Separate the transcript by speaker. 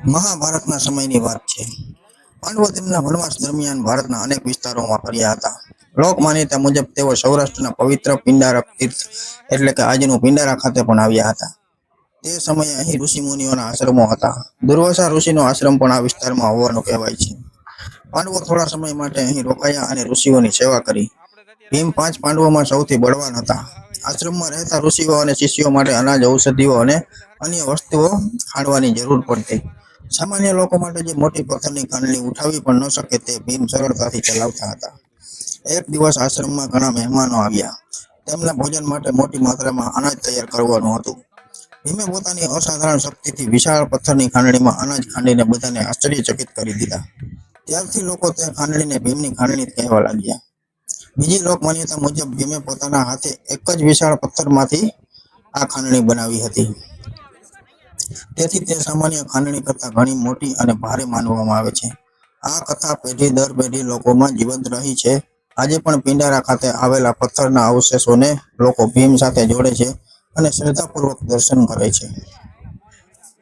Speaker 1: મહાભારતના સમયની વાત છે. પાંડવો તેમના વનવાસ દરમિયાન ભારતના અનેક વિસ્તારોમાં ફર્યા હતા. લોક માન્યતા મુજબ તેઓ સૌરાષ્ટ્રના પવિત્ર પિંડારક તીર્થ એટલે કે આજનું પિંડારા ખાતે પણ આવ્યા હતા. તે સમયે અહીં ઋષિમુનિઓના આશ્રમો હતા. દુર્વાસા ઋષિનો આશ્રમ પણ આ વિસ્તારમાં હોવાનું કહેવાય છે. પાંડવો થોડા સમય માટે અહીં રોકાયા અને ઋષિઓની સેવા કરી. ભીમ 5 પાંડવોમાં સૌથી બળવાન હતા. આશ્રમમાં રહેતા ઋષિઓ અને શિષ્યો માટે અનાજ, ઔષધિઓ અને અન્ય વસ્તુઓ ખાણવાની જરૂર પડતી. સામાન્ય લોકો માટે જે મોટી પથ્થરની કાંડલી ઉઠાવી પણ ન શકે તે ભીમ સરળતાથી ચલાવતા હતા. એક દિવસ આશ્રમમાં ઘણા મહેમાનો આવ્યા. તેમના ભોજન માટે મોટી માત્રામાં અનાજ તૈયાર કરવાનું હતું. ભીમે પોતાની અસાધારણ શક્તિથી વિશાળ પથ્થરની ખાંડણીમાં અનાજ ખાંડીને બધાને આશ્ચર્યચકિત કરી દીધા. ત્યારથી લોકો તે ખાંડણીને ભીમની ખાંડણી કહેવા લાગ્યા. બીજી લોક માન્યતા મુજબ ભીમે પોતાના હાથે એક જ વિશાળ પથ્થરમાંથી આ ખાંડણી બનાવી હતી. તેથી તે સામાન્ય ખાંડણી કરતાં ઘણી મોટી અને ભારે માનવામાં આવે છે. આ કથા પેઢી દર પેઢી લોકોમાં જીવંત રહી છે. આજે પણ પિંડારા ખાતે આવેલા પથ્થરના અવશેષોને લોકો ભીમ સાથે જોડે છે અને શ્રદ્ધાપૂર્વક દર્શન કરે છે.